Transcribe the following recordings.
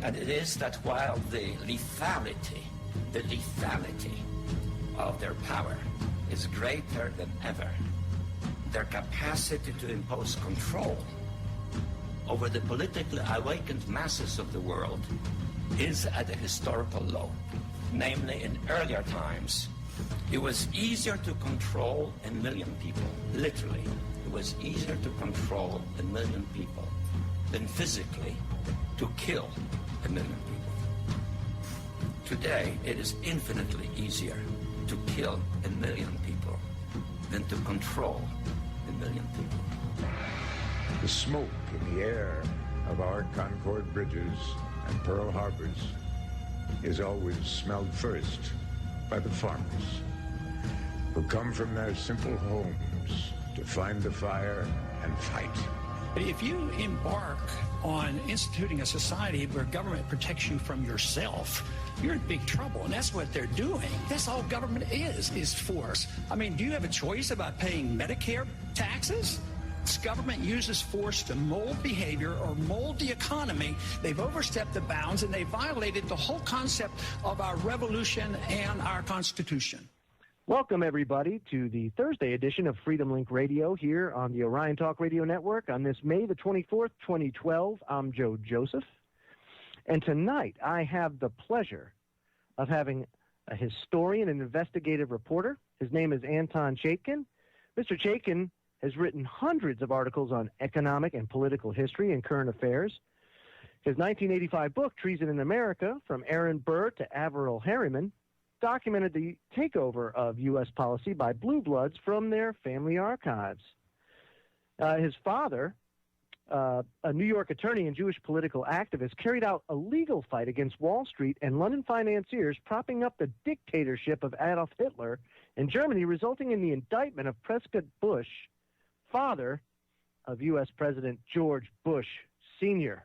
And it is that while the lethality of their power is greater than ever, their capacity to impose control over the politically awakened masses of the world is at a historical low. Namely, in earlier times, it was easier to control 1 million people, literally. It was easier to control 1 million people than physically to kill 1 million people. Today, it is infinitely easier to kill 1 million people than to control 1 million people. The smoke in the air of our Concord bridges and Pearl Harbors is always smelled first by the farmers who come from their simple homes to find the fire and fight. If you embark on instituting a society where government protects you from yourself, you're in big trouble, and that's what they're doing. That's all government is force. I mean, do you have a choice about paying Medicare taxes? This government uses force to mold behavior or mold the economy. They've overstepped the bounds, and they violated the whole concept of our revolution and our Constitution. Welcome, everybody, to the Thursday edition of Freedom Link Radio here on the Orion Talk Radio Network on this May the 24th, 2012. I'm Joe Joseph. And tonight I have the pleasure of having a historian and investigative reporter. His name is Anton Chaitkin. Mr. Chaitkin has written hundreds of articles on economic and political history and current affairs. His 1985 book, Treason in America, From Aaron Burr to Averell Harriman, documented the takeover of U.S. policy by blue bloods from their family archives. His father, a New York attorney and Jewish political activist, carried out a legal fight against Wall Street and London financiers, propping up the dictatorship of Adolf Hitler in Germany, resulting in the indictment of Prescott Bush, father of U.S. President George Bush Sr.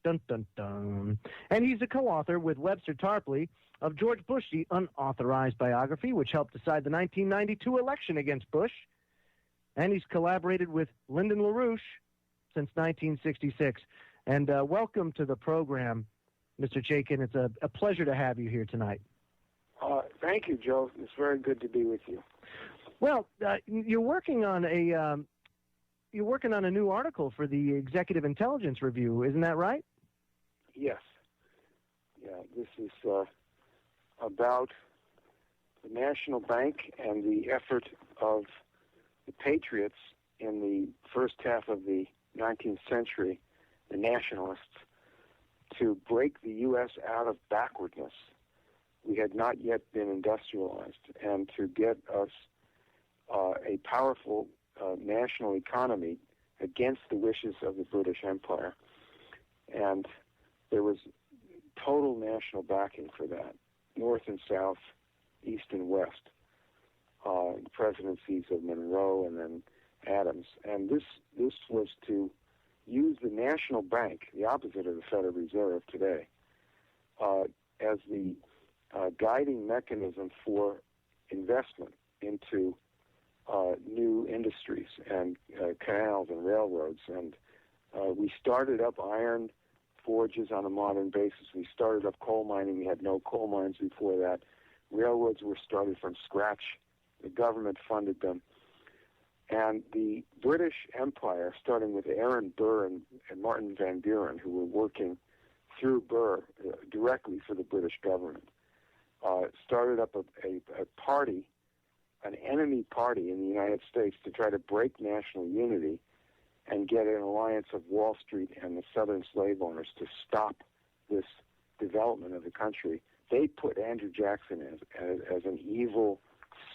Dun, dun, dun. And he's a co-author with Webster Tarpley of George Bush, the Unauthorized Biography, which helped decide the 1992 election against Bush. And he's collaborated with Lyndon LaRouche since 1966. And welcome to the program, Mr. Chaitkin. It's a pleasure to have you here tonight. Thank you, Joe. It's very good to be with you. Well, you're working on a new article for the Executive Intelligence Review, isn't that right? Yes. Yeah, this is about the National Bank and the effort of the patriots in the first half of the 19th century, the nationalists, to break the U.S. out of backwardness. We had not yet been industrialized, and to get us a powerful national economy against the wishes of the British Empire. And there was total national backing for that, North and South, East and West, the presidencies of Monroe and then Adams. And this was to use the National Bank, the opposite of the Federal Reserve today, as the guiding mechanism for investment into new industries and canals and railroads. And we started up iron forges on a modern basis. We started up coal mining. We had no coal mines before that. Railroads were started from scratch. The government funded them. And the British Empire, starting with Aaron Burr and Martin Van Buren, who were working through Burr directly for the British government, started up a party, an enemy party in the United States to try to break national unity and get an alliance of Wall Street and the Southern slave owners to stop this development of the country. They put Andrew Jackson as an evil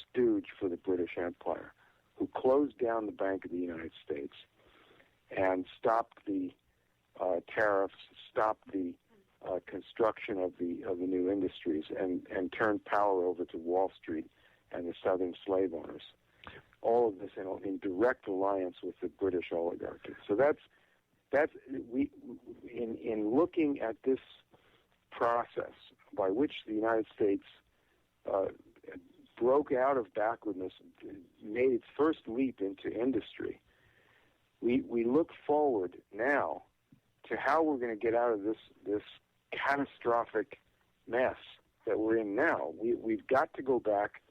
stooge for the British Empire, who closed down the Bank of the United States and stopped the tariffs, stopped the construction of the new industries, and turned power over to Wall Street and the Southern slave owners. All of this in direct alliance with the British oligarchy. So in looking at this process by which the United States broke out of backwardness, made its first leap into industry, we look forward now to how we're going to get out of this catastrophic mess that we're in now. We've got to go back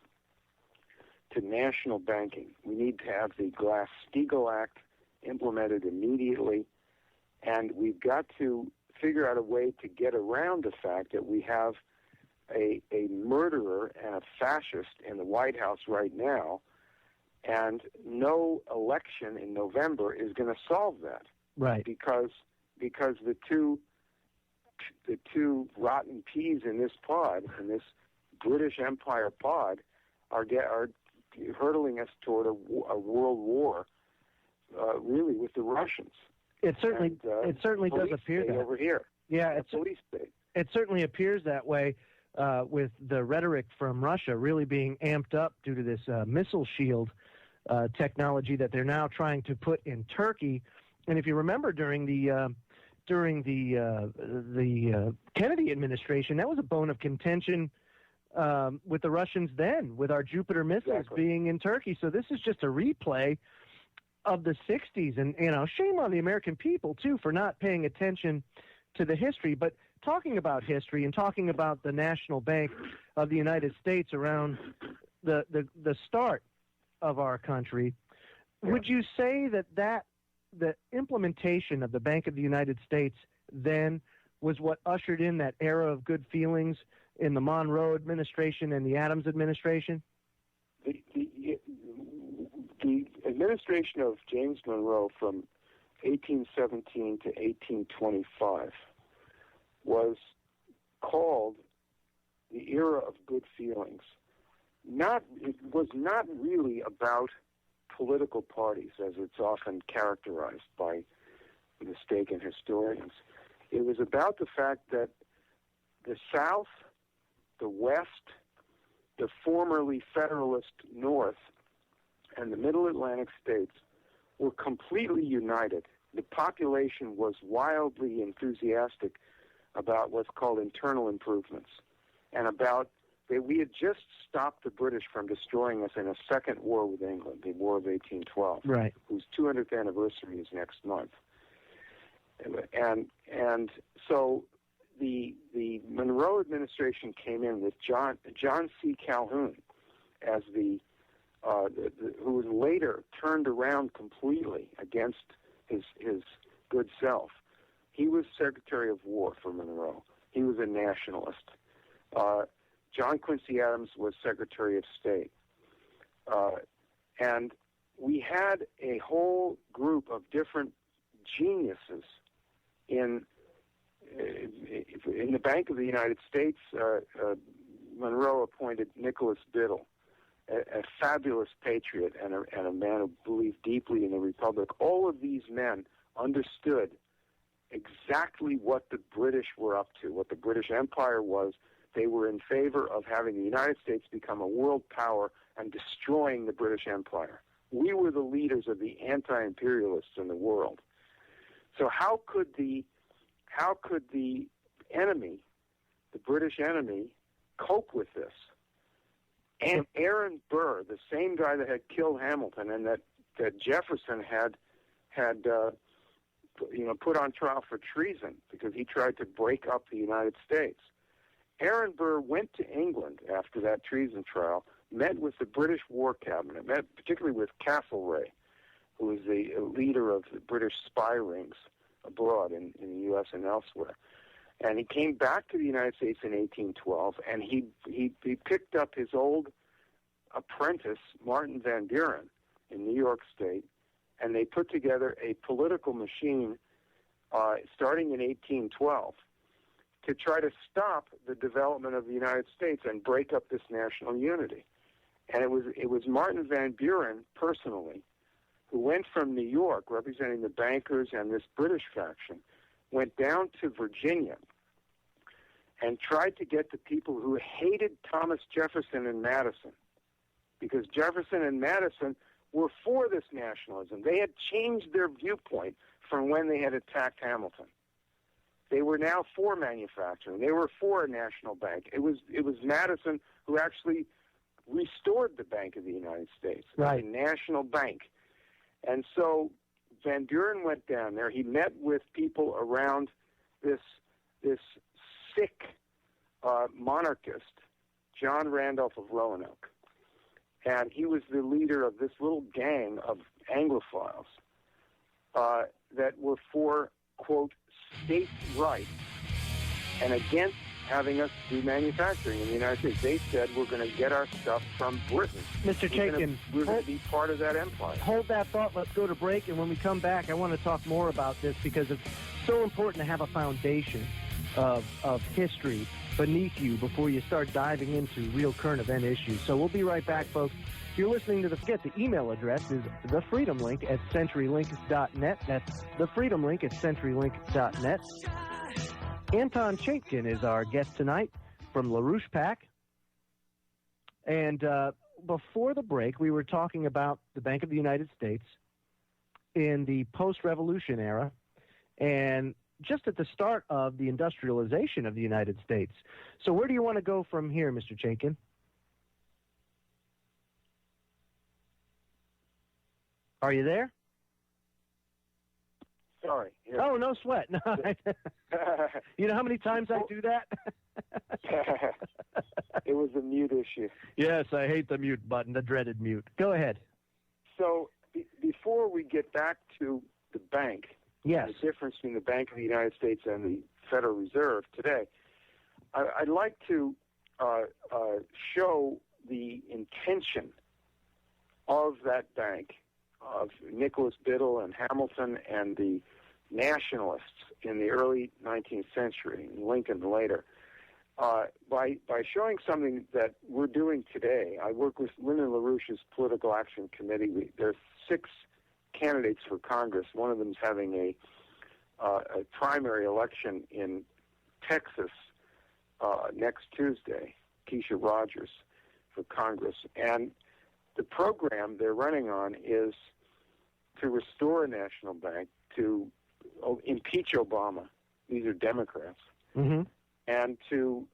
to national banking. We need to have the Glass-Steagall Act implemented immediately, and we've got to figure out a way to get around the fact that we have a murderer and a fascist in the White House right now, and no election in November is going to solve that. Right. Because the two rotten peas in this pod, in this British Empire pod, are hurtling us toward a world war, really, with the Russians. It certainly does appear that over here. Yeah, it certainly appears that way, with the rhetoric from Russia really being amped up due to this missile shield technology that they're now trying to put in Turkey. And if you remember, during the Kennedy administration, that was a bone of contention with the Russians then, with our Jupiter missiles being in Turkey. So this is just a replay of the 60s. And, shame on the American people, too, for not paying attention to the history. But talking about history and talking about the National Bank of the United States around the start of our country, would you say that the implementation of the Bank of the United States then was what ushered in that era of good feelings in the Monroe administration and the Adams administration? The administration of James Monroe from 1817 to 1825 was called the era of good feelings. It was not really about political parties, as it's often characterized by mistaken historians. It was about the fact that the South, the West, the formerly Federalist North, and the Middle Atlantic states were completely united. The population was wildly enthusiastic about what's called internal improvements, and we had just stopped the British from destroying us in a second war with England, the War of 1812, right, whose 200th anniversary is next month. And so the Monroe administration came in with John C. Calhoun as who was later turned around completely against his good self. He was Secretary of War for Monroe. He was a nationalist. John Quincy Adams was Secretary of State. And we had a whole group of different geniuses in the Bank of the United States. Monroe appointed Nicholas Biddle, a fabulous patriot and a man who believed deeply in the Republic. All of these men understood exactly what the British were up to, what the British Empire was. They were in favor of having the United States become a world power and destroying the British Empire. We were the leaders of the anti-imperialists in the world. So how could the enemy, the British enemy, cope with this? And Aaron Burr, the same guy that had killed Hamilton and that Jefferson had put on trial for treason because he tried to break up the United States. Aaron Burr went to England after that treason trial, met with the British War Cabinet, met particularly with Castlereagh, who was the leader of the British spy rings abroad in the U.S. and elsewhere. And he came back to the United States in 1812, and he picked up his old apprentice, Martin Van Buren, in New York State, and they put together a political machine starting in 1812 to try to stop the development of the United States and break up this national unity. And it was Martin Van Buren personally who went from New York, representing the bankers and this British faction, went down to Virginia and tried to get the people who hated Thomas Jefferson and Madison, because Jefferson and Madison were for this nationalism. They had changed their viewpoint from when they had attacked Hamilton. They were now for manufacturing. They were for a national bank. It was Madison who actually restored the Bank of the United States, right, a national bank. And so Van Buren went down there. He met with people around this sick monarchist, John Randolph of Roanoke. And he was the leader of this little gang of Anglophiles that were for, quote, states' rights and against having us do manufacturing in the United States. They said we're going to get our stuff from Britain. Mr. Chaitkin, we're going to be part of that empire. Hold that thought. Let's go to break. And when we come back, I want to talk more about this because it's so important to have a foundation of history beneath you before you start diving into real current event issues. So we'll be right back, folks. If you're listening to the email address is thefreedomlink@centurylink.net. That's thefreedomlink@centurylink.net. Anton Chaitkin is our guest tonight from LaRouchePAC. And before the break, we were talking about the Bank of the United States in the post-revolution era and just at the start of the industrialization of the United States. So where do you want to go from here, Mr. Chaitkin? Are you there? Sorry. Here. Oh, no sweat. No, you know how many times I do that? It was a mute issue. Yes, I hate the mute button, the dreaded mute. Go ahead. So before we get back to the bank, yes, the difference between the Bank of the United States and the Federal Reserve today, I'd like to show the intention of that bank, of Nicholas Biddle and Hamilton and the nationalists in the early 19th century, and Lincoln later, by showing something that we're doing today. I work with Lyndon LaRouche's Political Action Committee. There's 6 candidates for Congress. One of them is having a primary election in Texas next Tuesday, Keisha Rogers for Congress. And the program they're running on is to restore a national bank, to impeach Obama. These are Democrats. Mm-hmm. And to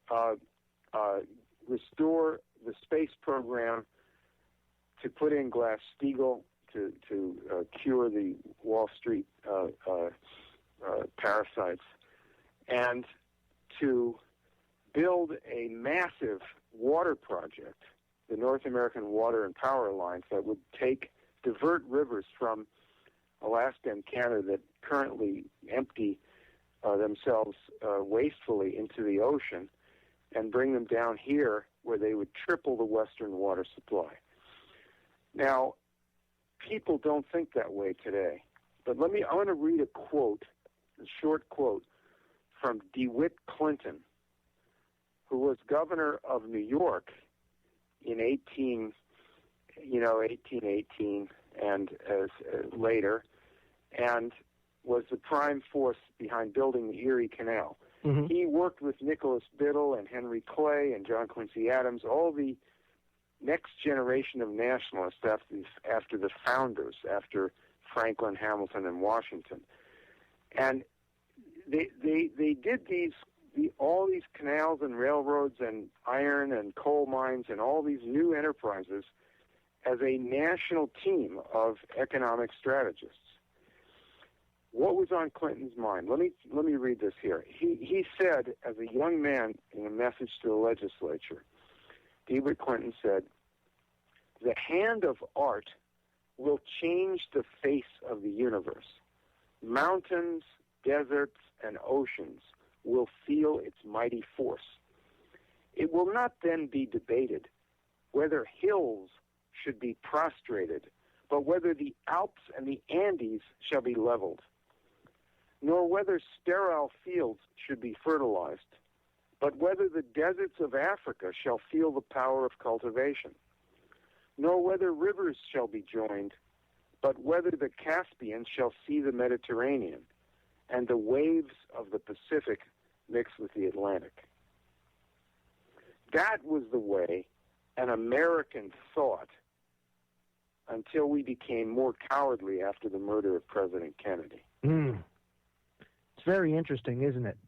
restore the space program, to put in Glass-Steagall, to cure the Wall Street parasites, and to build a massive water project, the North American Water and Power Alliance, that would divert rivers from Alaska and Canada that currently empty themselves wastefully into the ocean and bring them down here where they would triple the Western water supply. Now, people don't think that way today. But I want to read a short quote from DeWitt Clinton, who was governor of New York in 1818 and later, and was the prime force behind building the Erie Canal. Mm-hmm. He worked with Nicholas Biddle and Henry Clay and John Quincy Adams, all the next generation of nationalists after the founders, after Franklin, Hamilton, and Washington. And they did all these canals and railroads and iron and coal mines and all these new enterprises as a national team of economic strategists. What was on Clinton's mind? Let me read this here. He said, as a young man in a message to the legislature, DeWitt Clinton said, "The hand of art will change the face of the universe. Mountains, deserts, and oceans will feel its mighty force. It will not then be debated whether hills should be prostrated, but whether the Alps and the Andes shall be leveled, nor whether sterile fields should be fertilized, but whether the deserts of Africa shall feel the power of cultivation, nor whether rivers shall be joined, but whether the Caspian shall see the Mediterranean, and the waves of the Pacific mix with the Atlantic." That was the way an American thought until we became more cowardly after the murder of President Kennedy. It's very interesting, isn't it?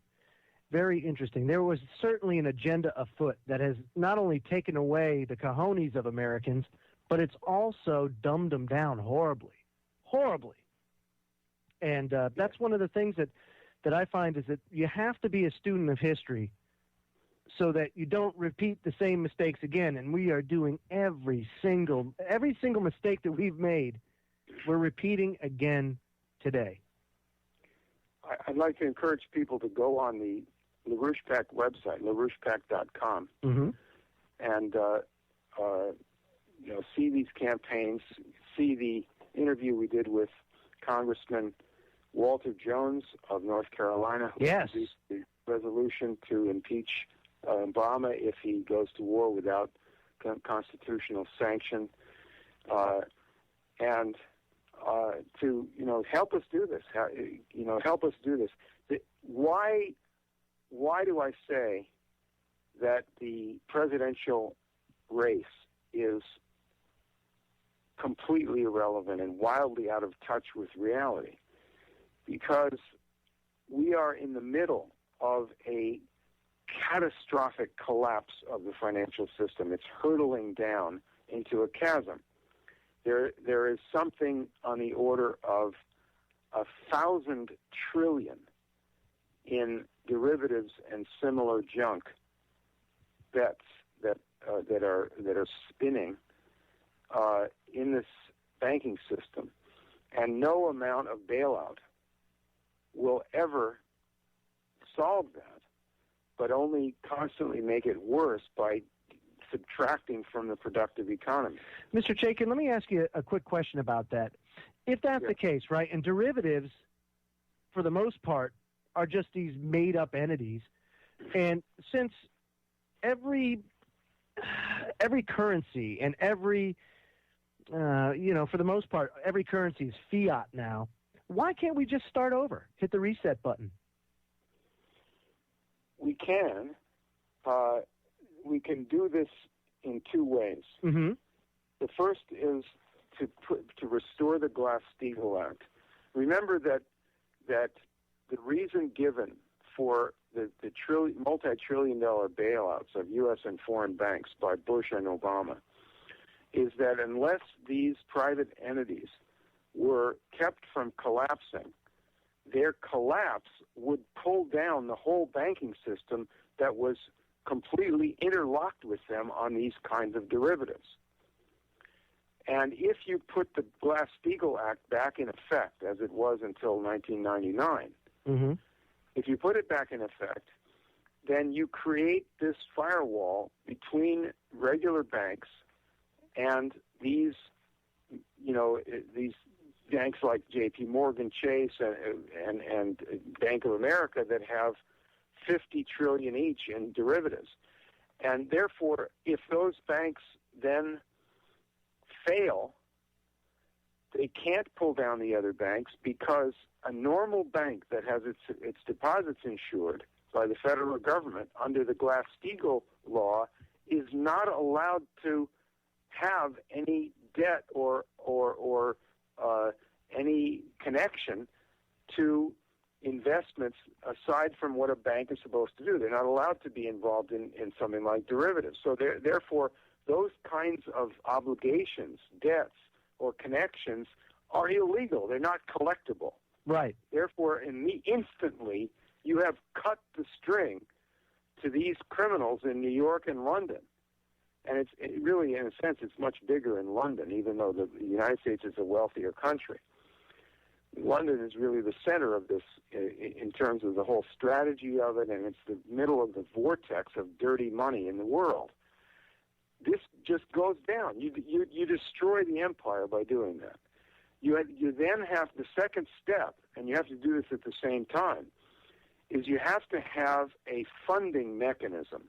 Very interesting. There was certainly an agenda afoot that has not only taken away the cojones of Americans, but it's also dumbed them down horribly. Horribly. And that's one of the things that I find is that you have to be a student of history so that you don't repeat the same mistakes again. And we are doing every single mistake that we've made, we're repeating again today. I'd like to encourage people to go on the LaRouchePAC website, LaRouchePAC.com, and see these campaigns, see the interview we did with Congressman Walter Jones of North Carolina, who introduced the resolution to impeach Obama if he goes to war without constitutional sanction, and to help us do this. Help us do this. Why do I say that the presidential race is completely irrelevant and wildly out of touch with reality? Because we are in the middle of a catastrophic collapse of the financial system. It's hurtling down into a chasm. There is something on the order of 1,000 trillion in derivatives and similar junk bets that are spinning in this banking system, and no amount of bailout will ever solve that, but only constantly make it worse by subtracting from the productive economy. Mr. Chaitkin, let me ask you a quick question about that. If that's the case, right, and derivatives, for the most part, are just these made-up entities, and since every currency and every, for the most part, every currency is fiat now, why can't we just start over, hit the reset button? We can. We can do this in two ways. Mm-hmm. The first is to restore the Glass-Steagall Act. Remember that the reason given for the multi-trillion-dollar bailouts of U.S. and foreign banks by Bush and Obama is that unless these private entities were kept from collapsing, their collapse would pull down the whole banking system that was completely interlocked with them on these kinds of derivatives. And if you put the Glass-Steagall Act back in effect, as it was until 1999, if you put it back in effect, then you create this firewall between regular banks and these banks like J.P. Morgan Chase and Bank of America that have 50 trillion each in derivatives. And therefore, if those banks then fail, they can't pull down the other banks, because a normal bank that has its deposits insured by the federal government under the Glass-Steagall law is not allowed to have any debt or any connection to investments aside from what a bank is supposed to do. They're not allowed to be involved in something like derivatives. So therefore, those kinds of obligations, debts, or connections are illegal. They're not collectible. Right. Therefore, instantly, you have cut the string to these criminals in New York and London. And it really, in a sense, it's much bigger in London, even though the United States is a wealthier country. London is really the center of this in terms of the whole strategy of it, and it's the middle of the vortex of dirty money in the world. This just goes down. You destroy the empire by doing that. You then have the second step, and you have to do this at the same time, is you have to have a funding mechanism,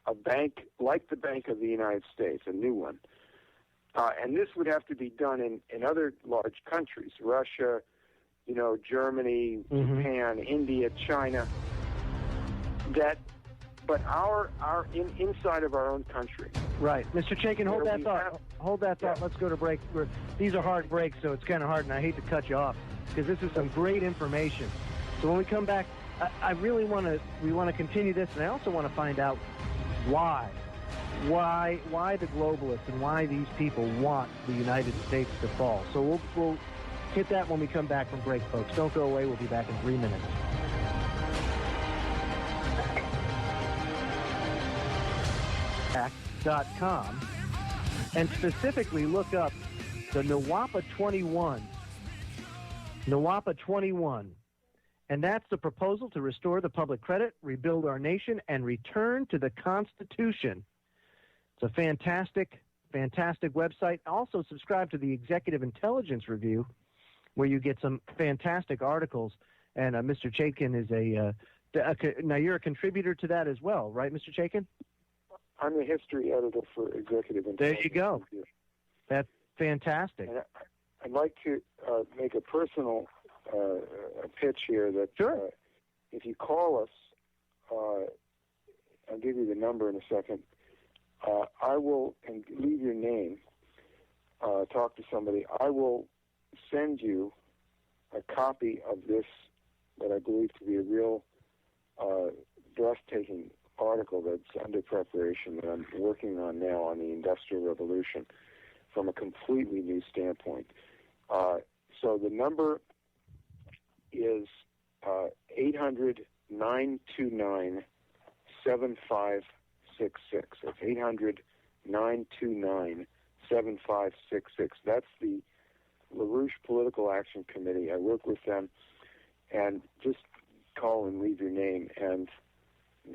a bank like the Bank of the United States, a new one. And this would have to be done in other large countries, Russia, Germany, Japan, India, China. But inside of our own country. Right. Mr. Chaitkin, hold that thought. Hold that thought. Let's go to break. These are hard breaks, so it's kind of hard, and I hate to cut you off, because this is some great information. So when we come back, I really want to continue this, and I also want to find out why the globalists and why these people want the United States to fall. So we'll hit that when we come back from break, folks. Don't go away. We'll be back in 3 minutes. LaRouchePAC.com and specifically look up the NWAPA 21. NWAPA 21. And that's the proposal to restore the public credit, rebuild our nation, and return to the Constitution. It's a fantastic website. Also subscribe to the Executive Intelligence Review, where you get some fantastic articles. And Mr. Chaitkin is now you're a contributor to that as well, right, Mr. Chaitkin? I'm the history editor for Executive Intelligence. There you go. Review. That's fantastic. And I'd like to make a personal pitch here that sure. If you call us, I'll give you the number in a second. I will, and leave your name, talk to somebody. I will send you a copy of this, what I believe to be a real breathtaking article that's under preparation that I'm working on now on the Industrial Revolution from a completely new standpoint. So the number is 800-929-7566. That's 800-929-7566. That's the LaRouche Political Action Committee. I work with them, and just call and leave your name, and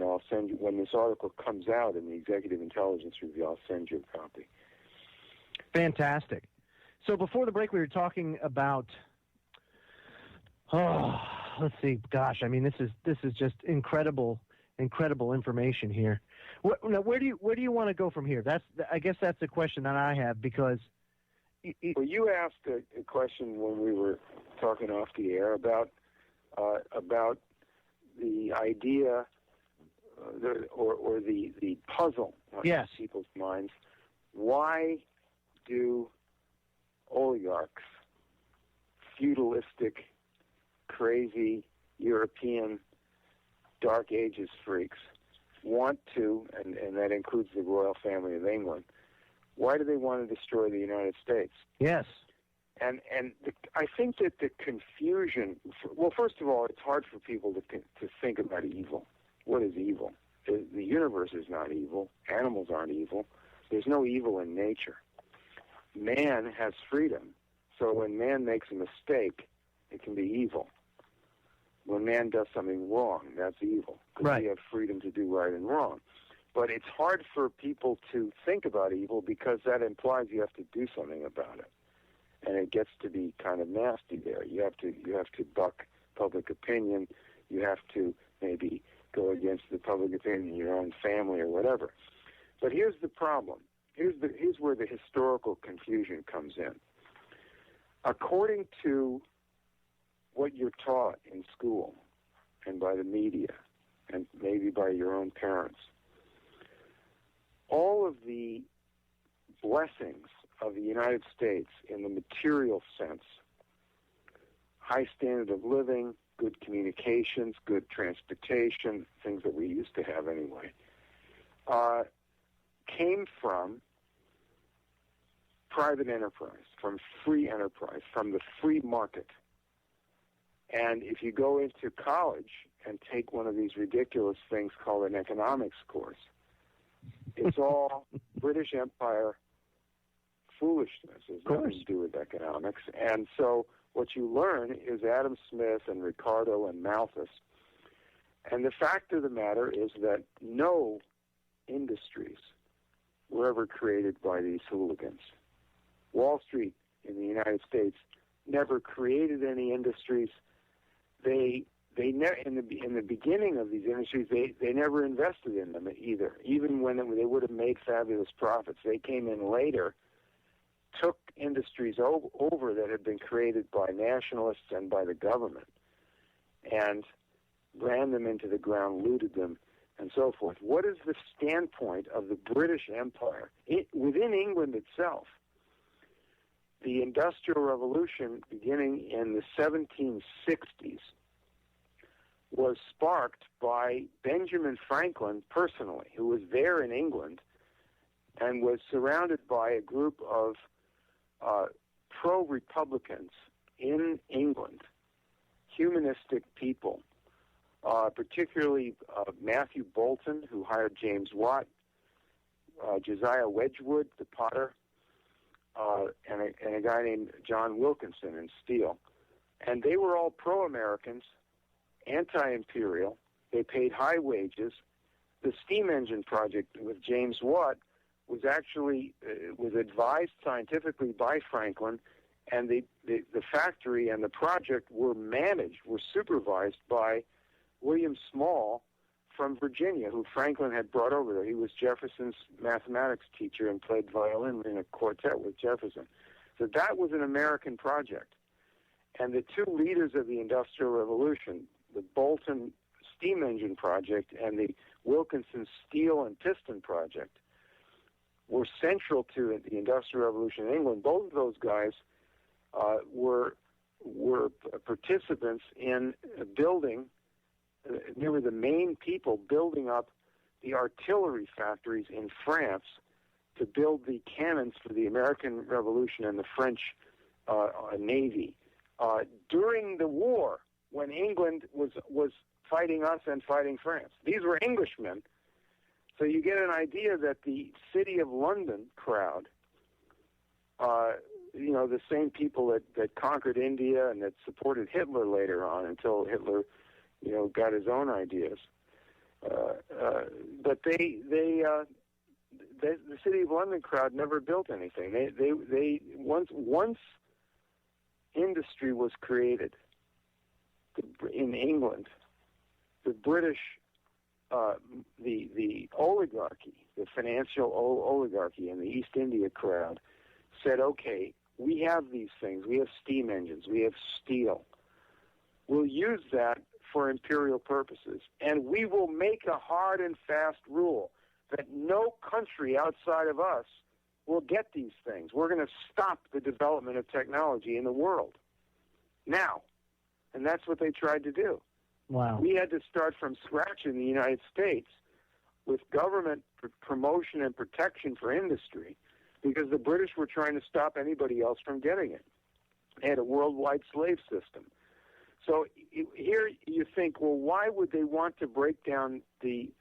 I'll send you, when this article comes out in the Executive Intelligence Review, I'll send you a copy. Fantastic. So before the break, we were talking about, let's see, gosh, I mean, this is just incredible information here. Where do you want to go from here? I guess that's the question that I have, because well, you asked a question when we were talking off the air about the idea or the puzzle on people's minds. Why do oligarchs, feudalistic, crazy European Dark Ages freaks, want to, and that includes the royal family of England, why do they want to destroy the United States? Yes. And I think that the confusion, well, first of all, it's hard for people to think about evil. What is evil? The universe is not evil. Animals aren't evil. There's no evil in nature. Man has freedom. So when man makes a mistake, it can be evil. When man does something wrong, that's evil. Because right. we have freedom to do right and wrong. But it's hard for people to think about evil because that implies you have to do something about it. And it gets to be kind of nasty there. You have to buck public opinion. You have to maybe go against the public opinion in your own family or whatever. But here's the problem. Here's where the historical confusion comes in. According to what you're taught in school and by the media and maybe by your own parents, all of the blessings of the United States in the material sense, high standard of living, good communications, good transportation, things that we used to have anyway, came from private enterprise, from free enterprise, from the free market. And if you go into college and take one of these ridiculous things called an economics course, it's all British Empire foolishness. It has nothing to do with economics. And so what you learn is Adam Smith and Ricardo and Malthus. And the fact of the matter is that no industries were ever created by these hooligans. Wall Street in the United States never created any industries. They never, in the beginning of these industries, they never invested in them either. Even when they would have made fabulous profits, they came in later, took industries over that had been created by nationalists and by the government, and ran them into the ground, looted them, and so forth. What is the standpoint of the British Empire within England itself? The Industrial Revolution, beginning in the 1760s, was sparked by Benjamin Franklin personally, who was there in England and was surrounded by a group of pro-Republicans in England, humanistic people, particularly Matthew Boulton, who hired James Watt, Josiah Wedgwood, the potter, and a guy named John Wilkinson in steel. And they were all pro-Americans, anti-imperial. They paid high wages. The steam engine project with James Watt was actually was advised scientifically by Franklin, and the factory and the project were supervised by William Small from Virginia, who Franklin had brought over there. He was Jefferson's mathematics teacher and played violin in a quartet with Jefferson. So that was an American project. And the two leaders of the Industrial Revolution, the Bolton steam engine project and the Wilkinson steel and piston project, were central to the Industrial Revolution in England. Both of those guys were participants in building. They were the main people building up the artillery factories in France to build the cannons for the American Revolution and the French Navy. During the war, when England was fighting us and fighting France. These were Englishmen. So you get an idea that the City of London crowd, the same people that conquered India and that supported Hitler later on until Hitler, got his own ideas. But the City of London crowd never built anything. They once industry was created in England, the British, the oligarchy, the financial oligarchy and the East India crowd said, okay, we have these things. We have steam engines. We have steel. We'll use that for imperial purposes. And we will make a hard and fast rule that no country outside of us will get these things. We're going to stop the development of technology in the world now. And that's what they tried to do. Wow. We had to start from scratch in the United States with government promotion and protection for industry because the British were trying to stop anybody else from getting it. They had a worldwide slave system. So here you think, well, why would they want to break down the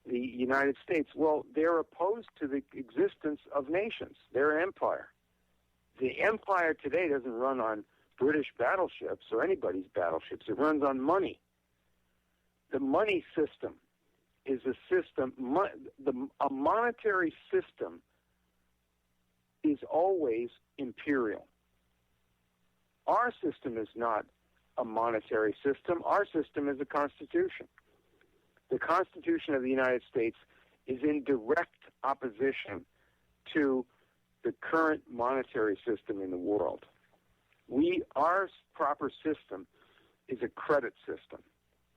United States? Well, they're opposed to the existence of nations. They're an empire. The empire today doesn't run on British battleships or anybody's battleships. It runs on money. The money system is a system. A monetary system is always imperial. Our system is not a monetary system. Our system is a constitution. The Constitution of the United States is in direct opposition to the current monetary system in the world. Our proper system is a credit system.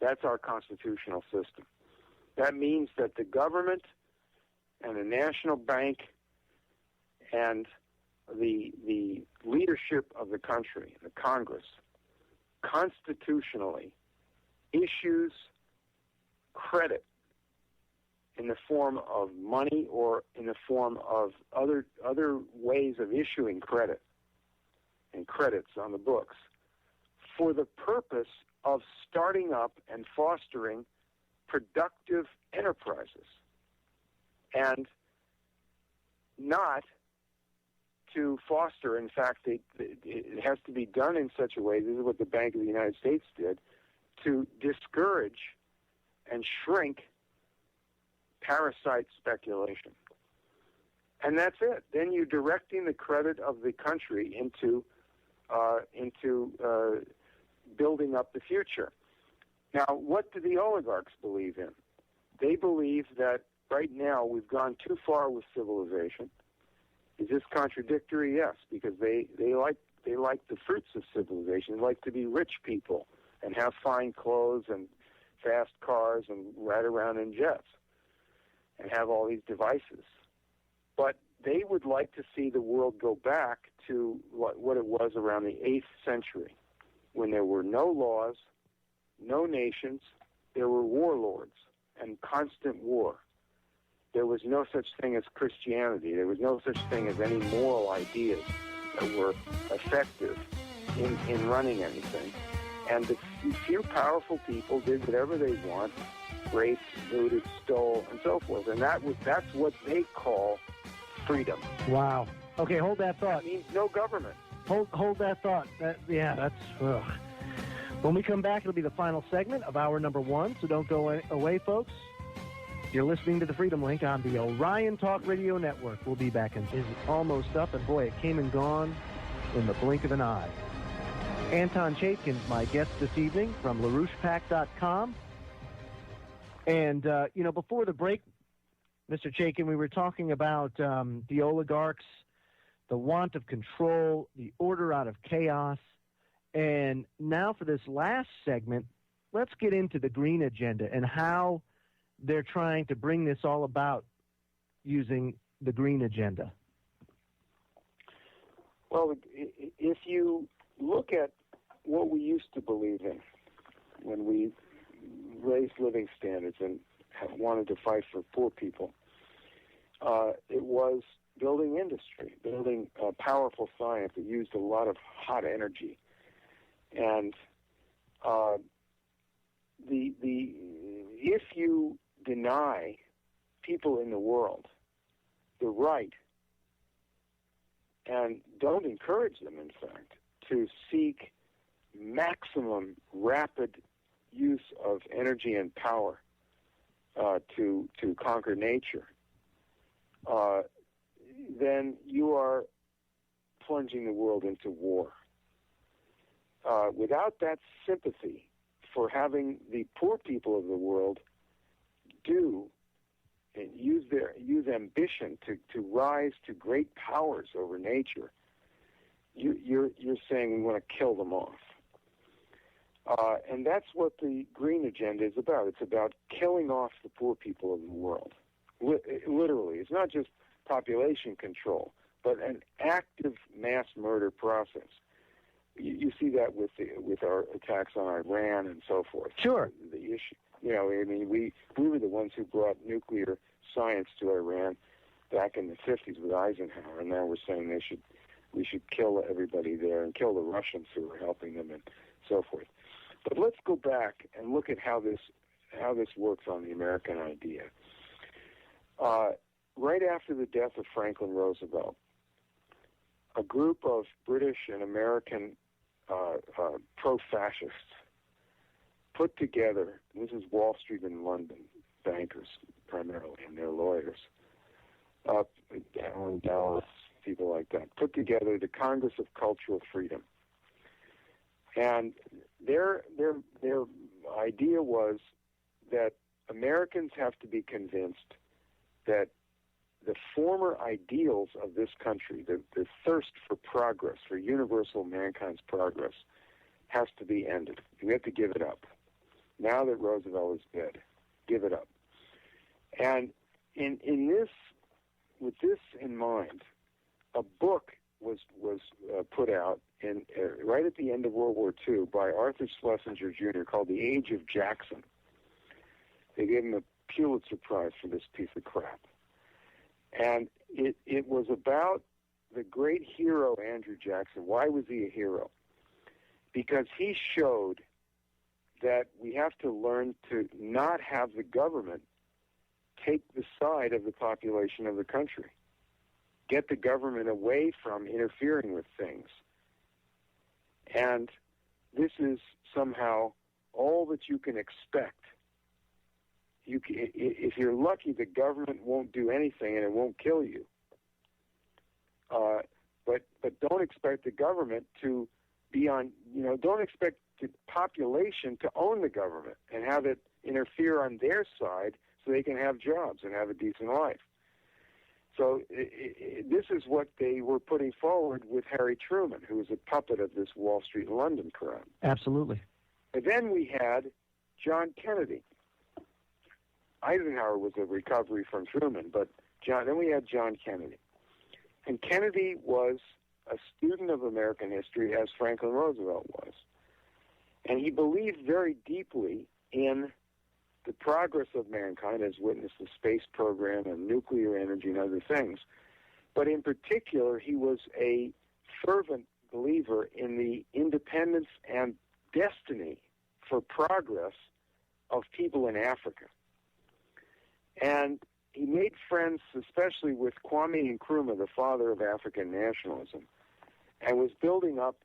That's our constitutional system. That means that the government and the national bank and the leadership of the country, the Congress, constitutionally issues credit in the form of money or in the form of other ways of issuing credit and credits on the books for the purpose of starting up and fostering productive enterprises and not to foster. In fact, it has to be done in such a way, this is what the Bank of the United States did, to discourage and shrink parasite speculation. And that's it. Then you're directing the credit of the country into building up the future. Now, what do the oligarchs believe in? They believe that right now we've gone too far with civilization. Is this contradictory? Yes, because they like the fruits of civilization. They like to be rich people and have fine clothes and fast cars and ride around in jets and have all these devices. But they would like to see the world go back to what it was around the 8th century, when there were no laws, no nations, there were warlords and constant war. There was no such thing as Christianity. There was no such thing as any moral ideas that were effective in running anything. And the few powerful people did whatever they want raped, looted, stole, and so forth. And that's what they call freedom. Wow. Okay, hold that thought. That means no government. Hold that thought. That's... Ugh. When we come back, it'll be the final segment of hour number 1, so don't go away, folks. You're listening to the Freedom Link on the Orion Talk Radio Network. We'll be back, and it's almost up, and boy, it came and gone in the blink of an eye. Anton Chaitkin's my guest this evening from LaRouchePAC.com. And, before the break, Mr. Chaitkin, we were talking about the oligarchs, the want of control, the order out of chaos. And now for this last segment, let's get into the green agenda and how they're trying to bring this all about using the green agenda. Well, if you look at what we used to believe in when we raised living standards and wanted to fight for poor people, it was building industry, building powerful science that used a lot of hot energy. And if you deny people in the world the right and don't encourage them, in fact, to seek maximum rapid use of energy and power to conquer nature, then you are plunging the world into war. Without that sympathy for having the poor people of the world use ambition to rise to great powers over nature, you're saying we want to kill them off. And that's what the green agenda is about. It's about killing off the poor people of the world. Literally. It's not just population control, but an active mass murder process. You see that with our attacks on Iran and so forth. Sure. The issue, we were the ones who brought nuclear science to Iran back in the 50s with Eisenhower, and now we're saying we should kill everybody there and kill the Russians who are helping them and so forth. But let's go back and look at how this works on the American idea. Right after the death of Franklin Roosevelt, a group of British and American pro-fascists put together, this is Wall Street and London, bankers primarily and their lawyers, Alan Dulles, people like that, put together the Congress of Cultural Freedom. And their idea was that Americans have to be convinced that the former ideals of this country, the thirst for progress, for universal mankind's progress, has to be ended. We have to give it up. Now that Roosevelt is dead, give it up. And with this in mind, a book was put out right at the end of World War II by Arthur Schlesinger Jr. called The Age of Jackson. They gave him a Pulitzer Prize for this piece of crap. And it was about the great hero, Andrew Jackson. Why was he a hero? Because he showed that we have to learn to not have the government take the side of the population of the country. Get the government away from interfering with things. And this is somehow all that you can expect. If you're lucky, the government won't do anything and it won't kill you. But don't expect the government to be on, don't expect the population to own the government and have it interfere on their side so they can have jobs and have a decent life. So this is what they were putting forward with Harry Truman, who was a puppet of this Wall Street and London crowd. Absolutely. And then we had John Kennedy. Eisenhower was a recovery from Truman, but then we had John Kennedy. And Kennedy was a student of American history, as Franklin Roosevelt was. And he believed very deeply in the progress of mankind, as witnessed the space program and nuclear energy and other things. But in particular, he was a fervent believer in the independence and destiny for progress of people in Africa. And he made friends, especially with Kwame Nkrumah, the father of African nationalism, and was building up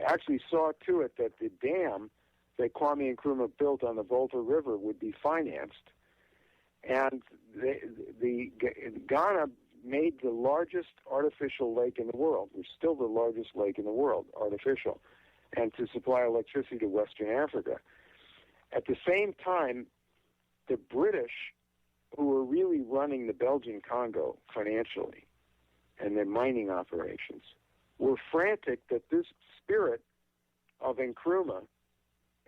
actually saw to it that the dam that Kwame Nkrumah built on the Volta River would be financed. And Ghana made the largest artificial lake in the world. We're still the largest lake in the world, artificial, and to supply electricity to Western Africa. At the same time, the British, who were really running the Belgian Congo financially and their mining operations, were frantic that this spirit of Nkrumah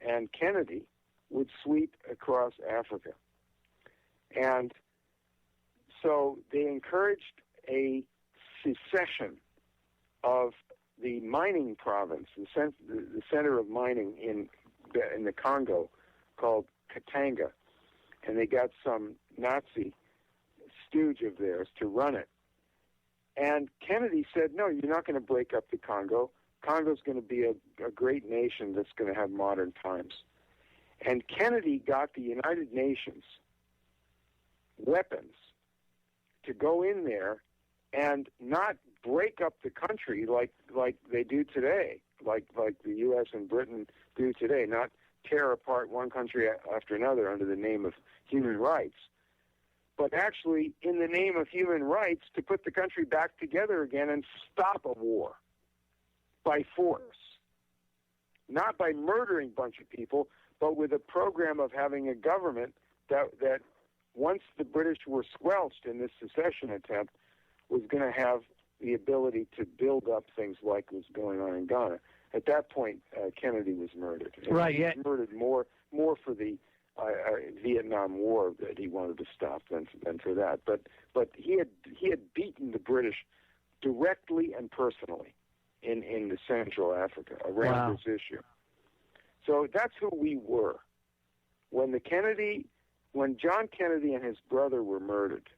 and Kennedy would sweep across Africa. And so they encouraged a secession of the mining province, the center of mining in the Congo, called Katanga, and they got some Nazi stooge of theirs to run it. And Kennedy said, no, you're not going to break up the Congo. Congo's going to be a great nation that's going to have modern times. And Kennedy got the United Nations weapons to go in there and not break up the country like they do today, like the U.S. and Britain do today, not tear apart one country after another under the name of human rights, but actually in the name of human rights to put the country back together again and stop a war by force, not by murdering a bunch of people, but with a program of having a government that once the British were squelched in this secession attempt, was going to have the ability to build up things like was going on in Ghana. At that point, Kennedy was murdered. Right. He was murdered more for the Vietnam War that he wanted to stop than for that. But he had beaten the British directly and personally in the Central Africa around this issue. So that's who we were. When John Kennedy and his brother were murdered,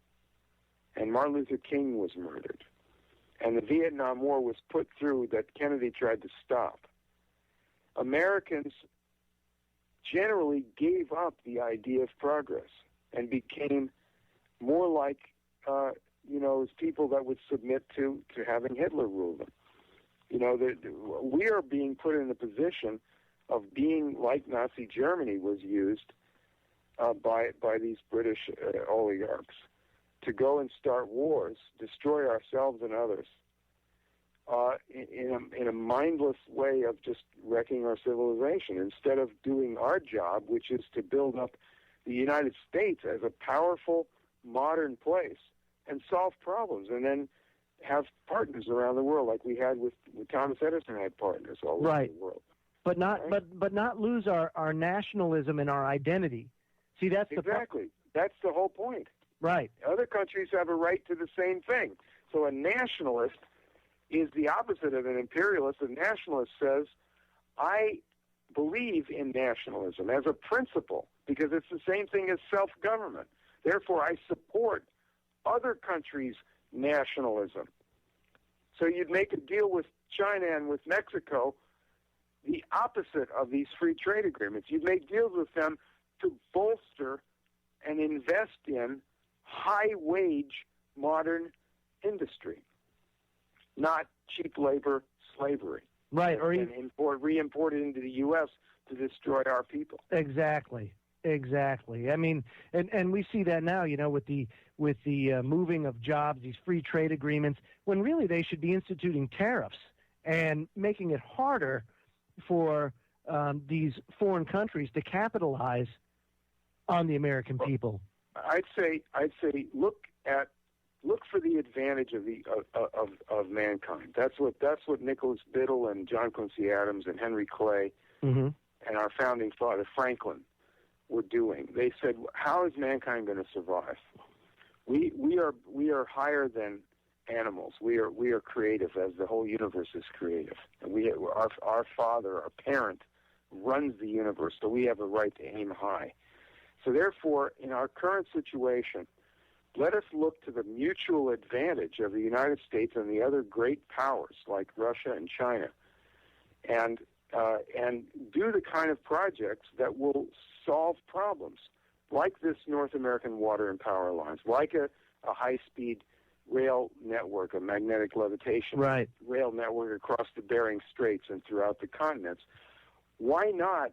and Martin Luther King was murdered, and the Vietnam War was put through that Kennedy tried to stop, Americans generally gave up the idea of progress and became more like, as people that would submit to having Hitler rule them. We are being put in the position of being like Nazi Germany was used by these British oligarchs to go and start wars, destroy ourselves and others, in a mindless way of just wrecking our civilization, instead of doing our job, which is to build up the United States as a powerful, modern place and solve problems, and then have partners around the world like we had with Thomas Edison had partners all over the world. But not lose our nationalism and our identity. See, that's exactly. That's the whole point. Right. Other countries have a right to the same thing. So a nationalist is the opposite of an imperialist. A nationalist says, I believe in nationalism as a principle because it's the same thing as self-government. Therefore, I support other countries' nationalism. So you'd make a deal with China and with Mexico, the opposite of these free trade agreements. You'd make deals with them to bolster and invest in high-wage modern industry, not cheap labor slavery. Right, or and re-import it into the U.S. to destroy our people. Exactly. I mean, and we see that now, with the moving of jobs, these free trade agreements, when really they should be instituting tariffs and making it harder for these foreign countries to capitalize on the American people. I'd say look for the advantage of mankind. That's what Nicholas Biddle and John Quincy Adams and Henry Clay and our founding father Franklin were doing. They said, how is mankind going to survive? We are higher than animals. We are creative, as the whole universe is creative. And our father, our parent, runs the universe, so we have a right to aim high. So therefore, in our current situation, let us look to the mutual advantage of the United States and the other great powers like Russia and China, and do the kind of projects that will solve problems, like this North American water and power lines, like a high-speed rail network, a magnetic levitation rail network across the Bering Straits and throughout the continents. Why not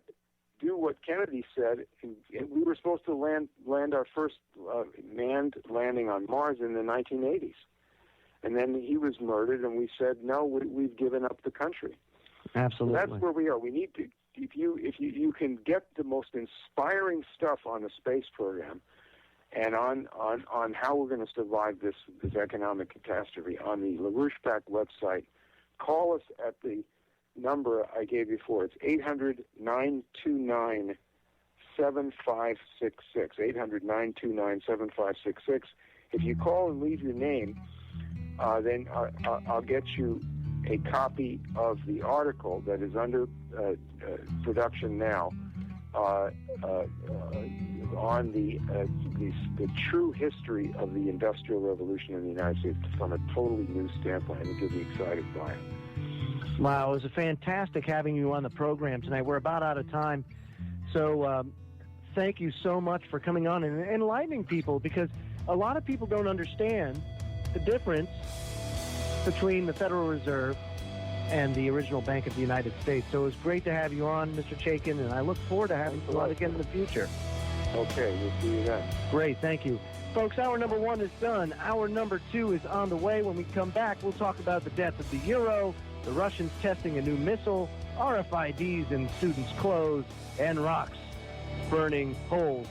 do what Kennedy said? We were supposed to land our first manned landing on Mars in the 1980s. And then he was murdered, and we said, no, we've given up the country. Absolutely. So that's where we are. We need to, if you can get the most inspiring stuff on the space program and on how we're going to survive this economic catastrophe on the LaRouchePAC website, call us at the number I gave you before. It's 800-929-7566, 800-929-7566. If you call and leave your name, then I'll get you a copy of the article that is under production now on the true history of the Industrial Revolution in the United States from a totally new standpoint. I think you'll be excited by it. Wow, it was fantastic having you on the program tonight. We're about out of time, so thank you so much for coming on and enlightening people, because a lot of people don't understand the difference between the Federal Reserve and the original Bank of the United States. So it was great to have you on, Mr. Chaitkin, and I look forward to having you on again in the future. Okay, we'll see you then. Great, thank you. Folks, hour number 1 is done. Hour number 2 is on the way. When we come back, we'll talk about the death of the euro, the Russians testing a new missile, RFIDs in students' clothes, and rocks burning holes